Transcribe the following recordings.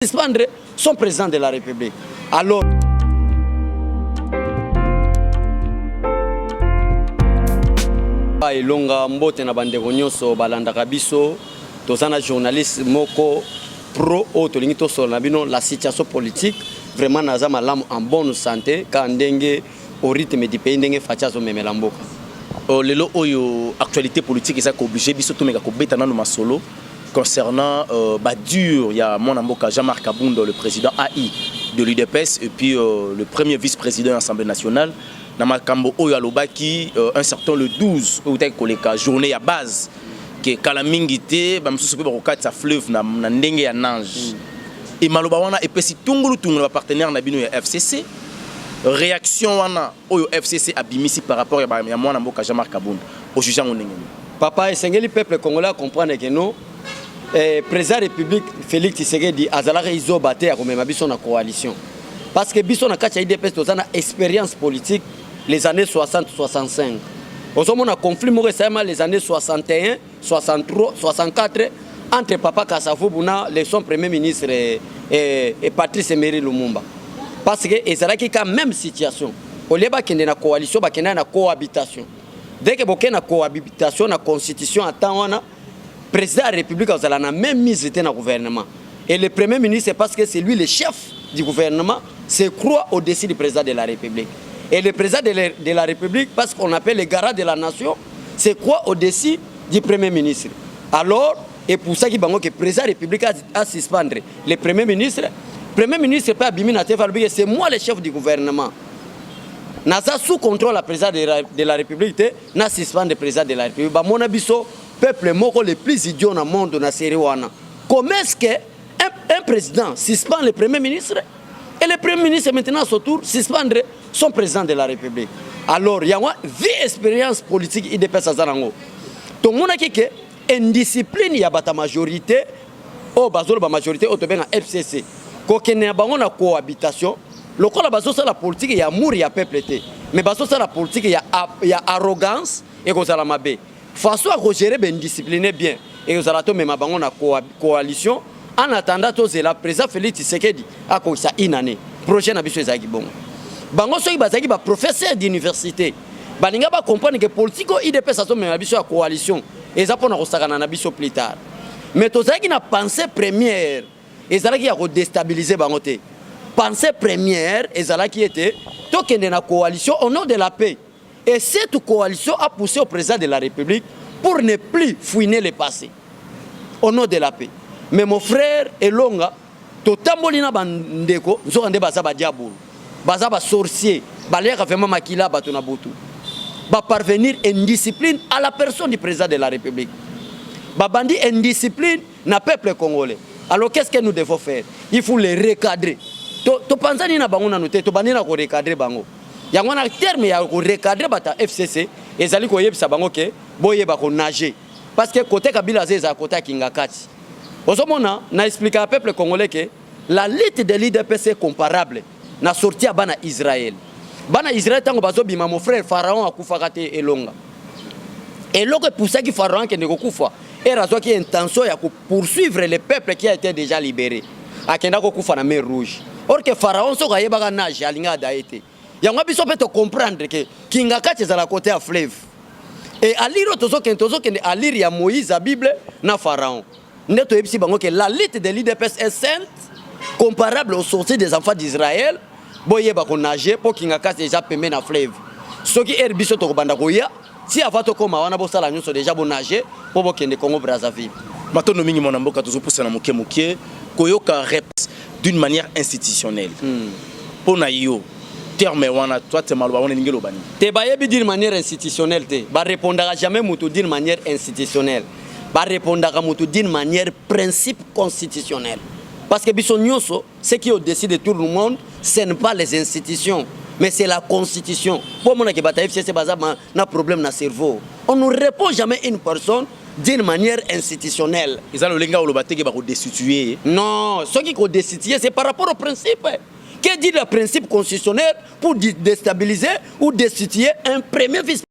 Suspendre son président de la République. Alors, Ilonga mbote na bandeko nyonso balandaka biso tozana journaliste moko pro otolingi tosola bino la situation politique vraiment naza malamu en bonne santé ka ndenge au rythme du pays ndenge facha zo memela mboka. Lelo oyo actualité politique eza ko obligé biso to meka ko betana no masolo concernant dur, il y a mon amboka Jean-Marc Kabound, le président AI de l'UDPS, et puis le premier vice-président de l'Assemblée nationale, Namakambo Oyalobaki, un certain le 12, journée à base, que Kalamingite, sa fleuve na ndenge ya nange. Et Malobawana, et puis si Tungulu Tungulu, partenaire Nabino FCC, réaction wana Oyo FCC abimisi par rapport à mon amboka Jean-Marc Kabound, au jugeant au Nengeni. Papa, et le peuple congolais comprendre que nous, président de la République Félix Tshisekedi azalaka izobate akomema biso na coalition parce que biso na kati ya IDPS tozana expérience politique les années 60-65 ozomona conflit moko esalema les années 61 63 64 entre Papa Kasavubu na son premier ministre et Patrice Emery Lumumba parce que ezalaki ka même situation olie bakende na coalition bakende na cohabitation dès que bokende na cohabitation na constitution ata wana président de la République a même mise dans le gouvernement. Et le premier ministre, parce que c'est lui le chef du gouvernement, se croit au-dessus du président de la République. Et le président de la République, parce qu'on appelle le garant de la nation, se croit au-dessus du premier ministre. Alors, et pour ça que le président de la République a suspendu le premier ministre peut abîmer c'est moi le chef du gouvernement. Nasa sous contrôle la président de la République, n'a suspendu le président de la République. Mon abisso, peuple moko le plus idiot dans le monde na série wana. Comment est-ce que un président suspend le premier ministre et le premier ministre maintenant à son tour suspendre son président de la République? Alors il y a une vie expérience politique IDPS azarango. Tout le monde a dit que indiscipline il y a bata majorité au bazolo ba majorité au tobenga FCC. Ko kenya bango na cohabitation, lokola bazo la politique il y a amour il y a peuple té. Mais bazo la politique il y a arrogance et ko sala mabe. Façon à gérer bien discipliné bien et aux alato même bango na coalition en attendant tous la président Félix Tshisekedi a ko ça une année prochaine abiso ezaki bon bango soki bazaki ba professeur d'université balinga ba comprendre que politico IDPS aso même abiso ya coalition ezapona ko sakana na biso plus tard mais tozaki na pensée première ezalaki ya ko déstabiliser bango te pensée première ezalaki était tokende na coalition au nom de la paix. Et cette coalition a poussé au président de la République pour ne plus fouiner le passé au nom de la paix. Mais mon frère Elonga, totambolina bandeko, nzokande bazaba diabolo, bazaba sorcier, baleka vraiment makila batuna botu. Ba parvenir indiscipline à la personne du président de la République. Ba bandi indiscipline na peuple congolais. Alors qu'est-ce que nous devons faire? Il faut les recadrer. To panzani na bango na noté, to bandina ko recadrer bango. Yango na terme ya ko recadrer bata FCC ezali ko yebisa bango ke boyeba ko nager parce que côté Kabila zeza côté Kingakati ozomona na expliquer au peuple congolais que la lutte de l'IDPS est comparable na sorti ya bana Israël tango bazo bima mon frère Pharaon akufa kate Elonga eloko pour ça qui Pharaon ke ndeko kufa era zo ki intention ya ko poursuivre le peuple qui a été déjà libéré akenda ko kufa na mer rouge or que Pharaon so ka yeba ka nage alinga daite. Yango biso peut comprendre que Kingakati est à la côté à fleuve. Et à lire à lire ya Moïse la Bible na Pharaon. Neto yebisi bango que la lutte de l'IDPS est sainte comparable aux sorties des enfants d'Israël. Boye ba ko nager pour Kingakati déjà pemé na fleuve. Soki biso to banda koya si avato koma wana bo sala nyonso déjà bo nager pour bo kende Congo Brazzaville. Matono mingi mon amboka tozo poussa na moke moke koyoka rep d'une manière institutionnelle. Pona yo terme wana toi te malwa wana ngelo bani te bayebi d'une manière institutionnelle te ba répondra jamais mutu d'une manière institutionnelle ba répondra mutu d'une manière principe constitutionnel parce que biso nyonso ce qui au décide de tout le monde ce n'est pas les institutions mais c'est la constitution pour mon que bata FCC baza na problème na cerveau on ne répond jamais une personne d'une manière institutionnelle ils ont le lenga lo bateke ba ko destituer non ce qui ko destituer c'est par rapport au principe. Que dit le principe constitutionnel pour déstabiliser ou destituer un premier vice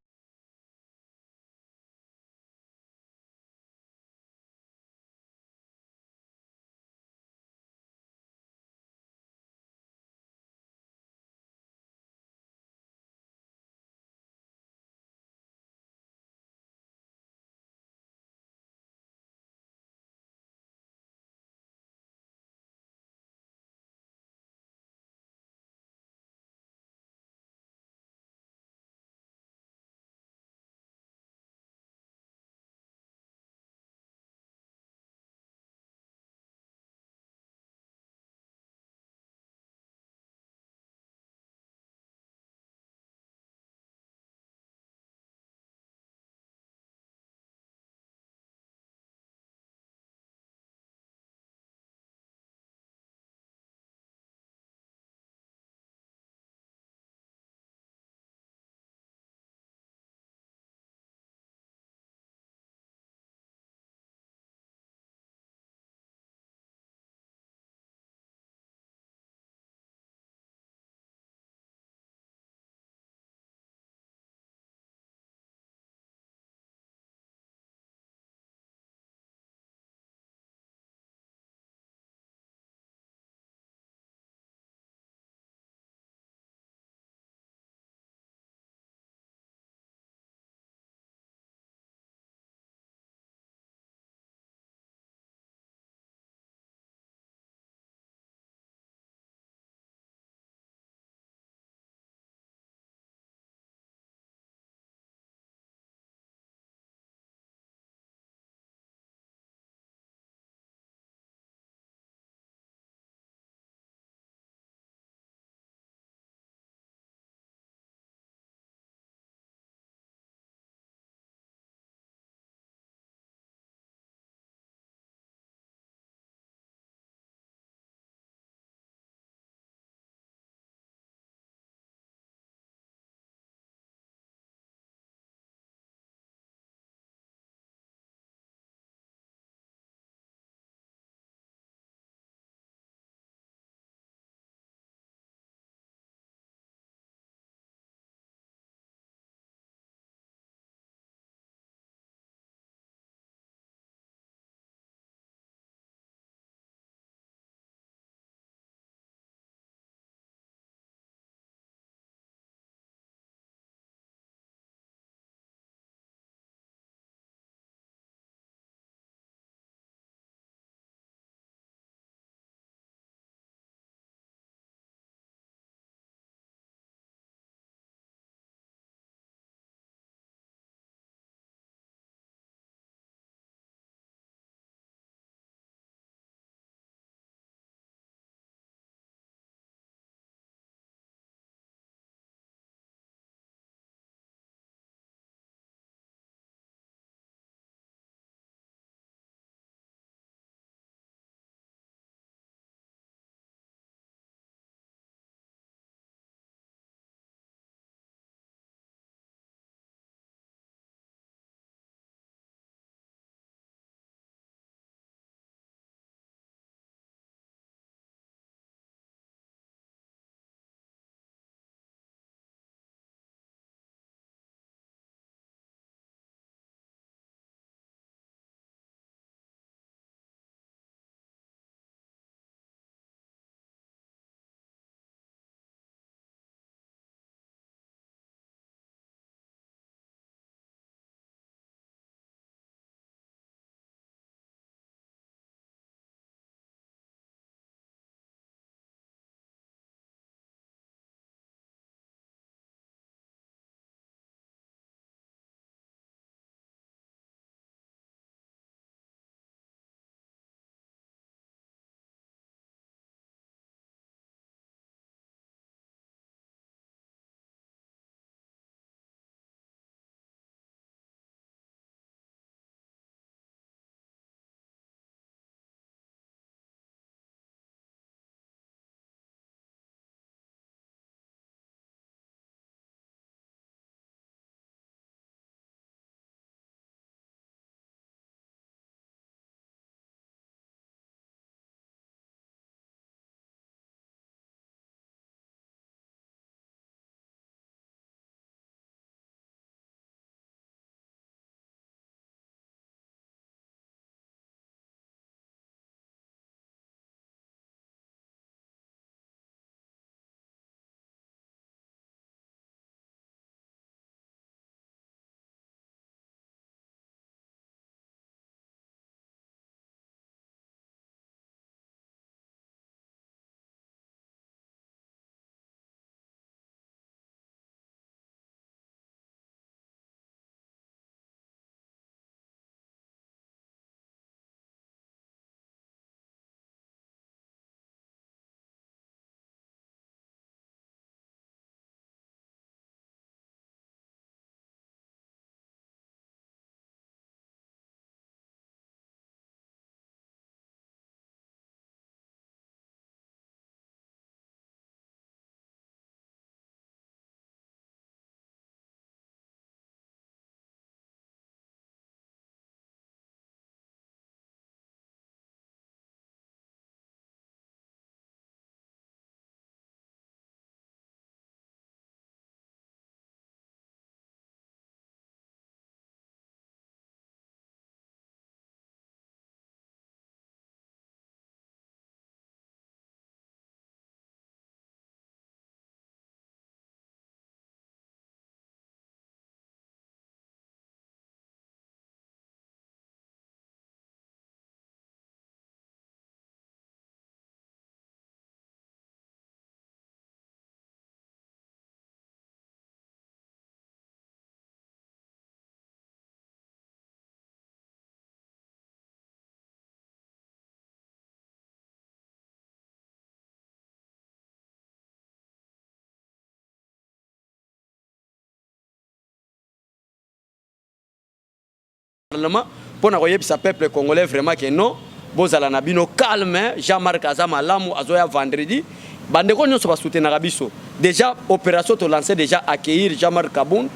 parlement pour na peuple congolais vraiment que non bozala na bino calme. Jean-Marc Azama Lamu azoya vendredi bandeko nyonso ba soutenir biso déjà opération to lancer déjà accueillir Jean-Marc Kabound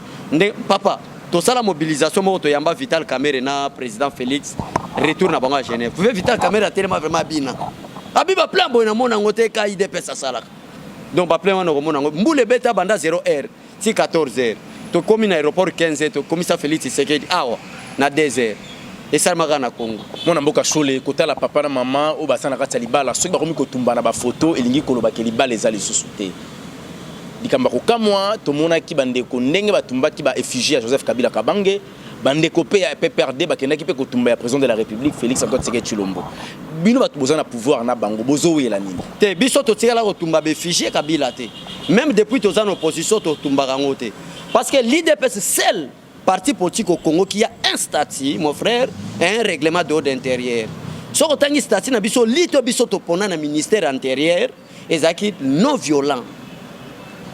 papa to sala mobilisation mo to yamba Vital Kamerhe na président Félix retour na bango à Genève. Vous voyez Vital Kamerhe a tellement vraiment bina abiba plan boina mona ngote ka IDPS asala donc ba plan wana ko mona mbule beta banda 0h si 14h to komi na aéroport 15h to komisa Félix Tshisekedi awa na 2h et ça m'a na Congo mona mboka chole kota la papa na maman o basana kati libala soki bakomi ko tumba na ba photo elingi koloba ke libala ezali susute dikamba ko kamwa to mona ki bandeko ndenge batumba ki ba effigie à Joseph Kabila Kabange bandeko pe ya PPRD bakenda ki pe ko tumba ya président de la République Félix Antoine Tshisekedi Tshilombo bino batu bozana pouvoir na bango bozo wela nini te biso to tikala ko tumba be effigie Kabila te même depuis to zana opposition to tumba rango te parce que l'IDPS seul parti politique au Congo qui a un statut, mon frère, et un règlement d'ordre intérieur. Si on a un statut, on a un ministère intérieur, et c'est non violent.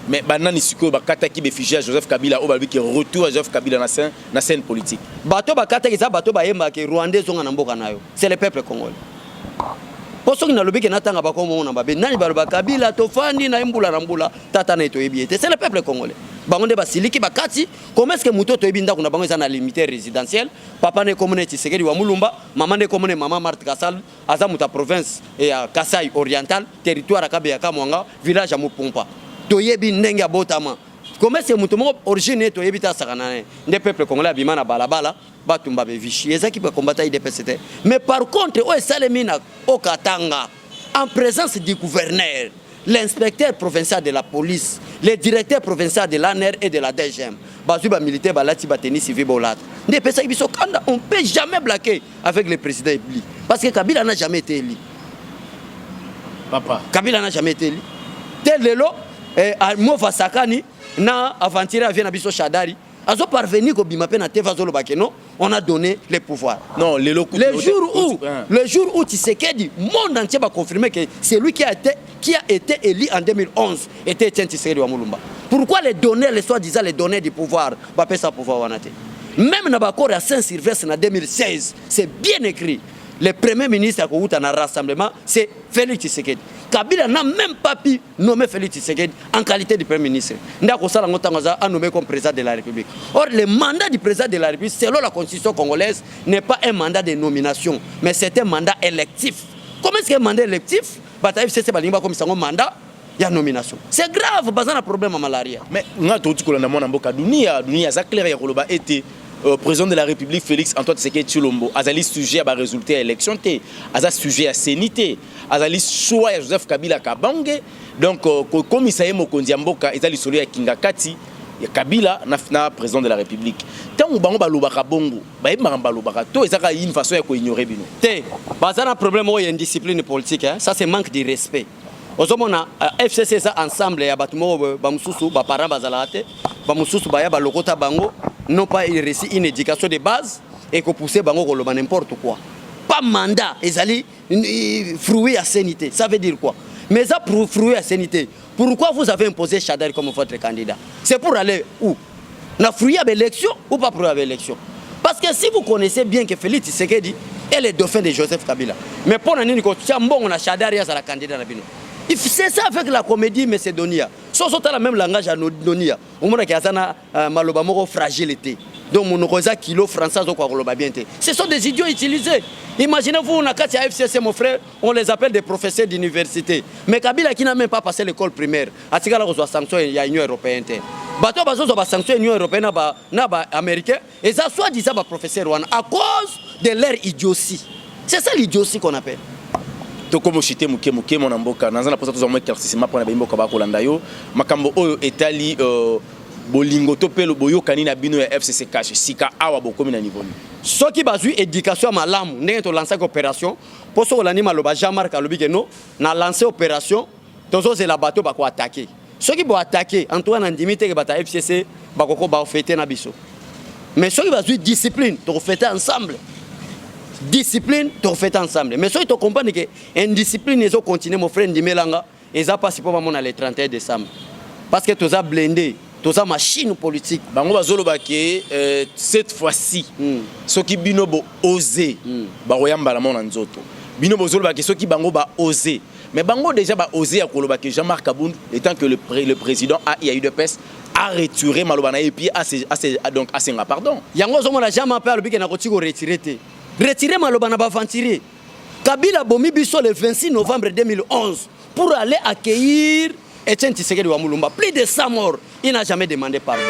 Mais maintenant, il bakataki befigie à Joseph Kabila, qui retour à Joseph Kabila dans la scène politique. Bato bakataki za bato bayemba ke Rwandais zonga na mboka nayo. C'est le peuple congolais. Pour ceux qui n'ont pas natanga bakomo na babe, nani baluba Kabila tofandi na imbula rambula tata na ito ebiete. C'est le peuple congolais. Bangonde basiliki bakati comment est-ce que muto to ebinda kuna bango na limité résidentiel papa ne komone Tshisekedi wa Mulumba maman ne komone maman Marthe Kassal aza muta province et à Kasai oriental territoire akabe ya Kamwanga village à Mupumpa to yebi ndenge botama comment est-ce que muto mo origine to yebi ta sakana ne peuple congolais bimana balabala batumba be Vichy ezaki ba combattre IDPS mais par contre o esalemina o Katanga en présence du gouverneur l'inspecteur provincial de la police, le directeur provincial de l'ANR et de la DGM. Bazuba militaire balati bateni civil bolat. On ne peut jamais blaguer avec le président élu parce que Kabila n'a jamais été élu. Papa. Kabila n'a jamais été élu. Tel lelo Mova Sakani na aventure vient na biso Shadari. Azo parvenir ko bima pe na teva zolo bakeno, on a donné les pouvoirs. Non, le jour où Tshisekedi monde entier va confirmer que c'est lui qui a été élu en 2011 était Etienne Tshisekedi wa Mulumba. Pourquoi les donner les soi-disant les donner du pouvoir ba pesa pouvoir wanate. Même na bakor à Saint-Sylvestre en 2016, c'est bien écrit. Le premier ministre qui a eu un rassemblement, c'est Félix Tshisekedi. Kabila n'a même pas pu nommer Félix Tshisekedi en qualité de premier ministre. Ndako Sala Ngotangaza a nommé comme président de la République. Or, le mandat du président de la République, selon la constitution congolaise, n'est pas un mandat de nomination, mais c'est un mandat électif. Comment est-ce qu'un mandat électif, c'est un mandat de nomination? C'est grave, parce qu'on a un problème à malaria. Mais nous avons tout le monde en Dunia, ça clair, été président de la République Félix Antoine Tshisekedi Tshilombo azali sujet à résultat à l'élection té azali sujet à sénité azali choix à Joseph Kabila Kabange donc comme Isaïe Mokonzi Mboka ezali solo ya Kingakati ya Kabila na président de la République tant bango balobaka bongo ba yeba balobaka to ezaka une façon ya ko ignorer bino té bazana problème o indiscipline politique hein? Ça c'est manque de respect ozomona FCC ça ensemble ya batumo ba mususu ba parents bazalate ba mususu ba ya ba lokota bango non pas il réussi une éducation de base et que pousser bango koloba n'importe quoi pas mandat ezali fruit à sanité ça veut dire quoi mais ça pour fruit à sanité pourquoi vous avez imposé Chadari comme votre candidat c'est pour aller où na fruit à l'élection ou pas pour aller l'élection parce que si vous connaissez bien que Félix Tshisekedi est le dauphin de Joseph Kabila mais pour nani ko tiambo on a Chadari à la candidat na bino c'est ça avec la comédie Macédonia. Soit sur le même langage à Nodia. On m'a dit que maloba moko fragilité. Donc mon rosa kilo français au quoi bien. Ce sont des idiots utilisés. Imaginez-vous on a quatre FCC mon frère, on les appelle des professeurs d'université. Mais Kabila qui n'a même pas passé l'école primaire. À ce cas-là on sanction il y a l'Union européenne. Bato bazo ba sanction l'Union européenne na ba américain et ça soit dit ça ba professeur à cause de leur idiotie. C'est ça l'idiotie qu'on appelle. Tokomo chité muke mon amboka nanza na posa tous moins éclaircissement pour na bimboka ba kolanda yo makambo oyo etali bolingo to pelo boyo kanina bino ya FCC cash sika awa bokomi na niveau ceux qui bazu éducation malamu ndenge to lancer opération poso kolani maloba Jean-Marc alobi que non na lancer opération tozo c'est la bateau ba ko attaquer ceux qui bo attaquer Antoine Andimite ke bata FCC ba koko ba fêter na biso mais ceux qui bazu discipline to fêter ensemble discipline to fait ensemble mais ceux qui te comprennent que indiscipline ils ont continué mon frère Ndimelanga ils ont passé pour moi le 31 décembre parce que tous a blindé toza machine politique bango bazoloba ke cette fois-ci soki bino bo oser ba royamba la mona nzoto bino bozoloba ke soki bango ba oser mais bango déjà ba oser akoloba ke Jean-Marc Kabound étant que le président a UDPS a retiré malobana et puis donc a pardon yango zo mona jamais appelé alobike na kotiko retirer malobana ba ventirer Kabila bomi biso le 26 novembre 2011 pour aller accueillir Etienne Tshisekedi wa Mulumba. Plus de 100 morts. Il n'a jamais demandé pardon.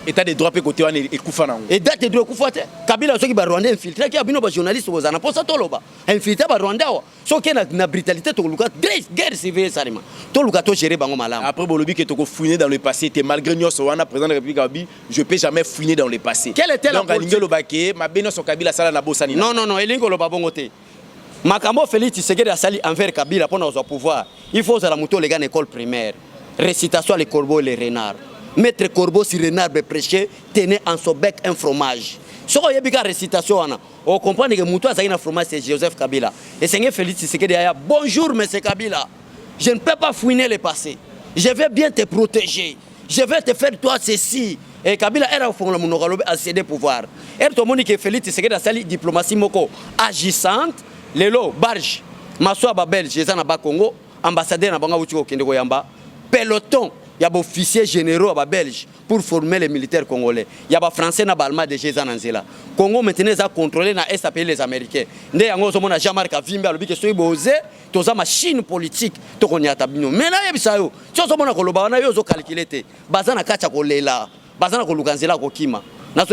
État de droit peut côté et Koufana. Et date de droit Koufate. Kabila ceux qui ba Rwanda infiltré qui a bino ba journaliste aux ana posa toloba. Infiltré ba Rwanda wa. So qui na brutalité to luka guerre civile salima. To luka to gérer bango malam. Après bolobi que to ko fouiner dans le passé, t'es malgré nous wana président de la République Abi, je peux jamais fouiner dans le passé. Quelle était la politique? Donc Lobake, ma beno so Kabila sala na bosani. Non, elingo loba bongote. Makambo Félix Tshisekedi a sali envers Kabila pour nos pouvoir. Il faut que la moto les gars école primaire. Récitation les corbeaux les renards. Maître corbeau sur renard be prêcher tenait en son bec un fromage. Ce qu'on y a bien récitation on comprend que moto a un fromage c'est Joseph Kabila. Et Seigneur Félix Tshisekedi a bonjour monsieur Kabila. Je ne peux pas fouiner le passé. Je vais bien te protéger. Je vais te faire toi ceci. Et Kabila era fond la monogalobe a cédé pouvoir. Et tout le monde que Félix Tshisekedi a sali diplomatie moko agissante. Lelo barge maswa ba belge ezana ba Congo ambassadeur na banga uti ko kende ko yamba peloton ya ba officiers généraux ba belge pour former les militaires congolais ya ba français na ba allemand déjà ezana nzela Congo maintenant za contrôler na est appelé les américains nde yango zo mona Jean-Marc Avimbe alobi ke soyi boze toza machine politique to konyata bino mena yebisa yo zo mona ko loba na yo zo calculer te bazana kacha ko lela bazana ko lukanzela ko kima. Donc,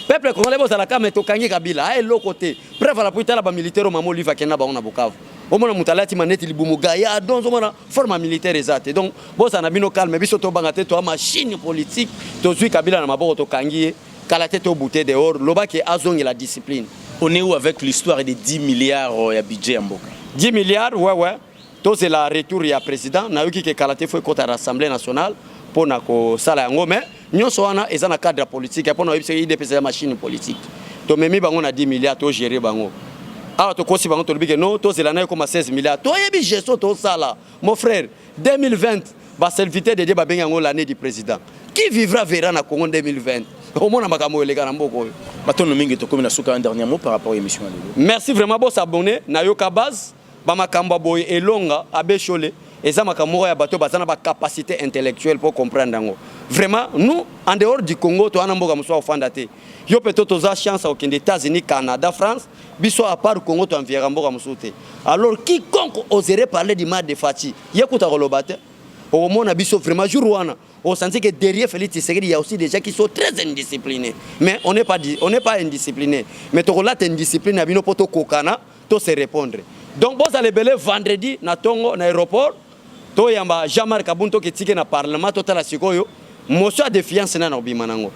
peuple congolais, vous avez la to kangi Kabila, à l'autre côté. Preuve à la putain, la militaire au Mamo Liva Kena Baona Bukavu. Au moins, Moutalati Maneti Libumugaya, donc, on a forme militaire exacte. Donc, vous avez un calme, mais biso to bangate to machine politique, to zui Kabila na maboko to kangi, kalate to bouté dehors, loba qui azong la discipline. On est où avec l'histoire des 10 milliards de budget en Boka 10 milliards, ouais. To c'est la retour ya président, na yoki ke kalate foi contre l'Assemblée nationale pour na ko sala yango mais nyonso wana eza na cadre politique pour na yebisa IDPS ya machine politique to memi bango na 10 milliards to gérer bango alors to kosi bango to libike non to zela na comme 16 milliards to yebi gestion to sala mon frère 2020 va serviteur de ba benga ngo l'année du président qui vivra verra na Congo 2020 au moins na makambo elega na mboko matono mingi to comme na suka un dernier mot par rapport à l'émission. Merci vraiment pour s'abonner na yoka base ba makambo boy elonga abechole. Et ça, ya bato bazana ba capacité intellectuelle pour comprendre dango. Vraiment, nous, en dehors du Congo, to anamboga muswa ofandate. Yo peut-être aux chance au États-Unis, Canada, France, biso à part Congo to enviera mboga musute. Alors quiconque oserait parler du mal de Fati, yekuta rolobate. Au monde biso vraiment jour wana. On sentit que derrière Félix Tshisekedi, il y a aussi des gens qui sont très indisciplinés. Mais on n'est pas indisciplinés. Mais to relate indiscipliné abino poto kokana, to se répondre. Donc vous allez belé vendredi na Tongo na aéroport. To yamba Jean-Marc Kabound to ke tike na parlement to tala sikoyo motion de défiance na obimanango.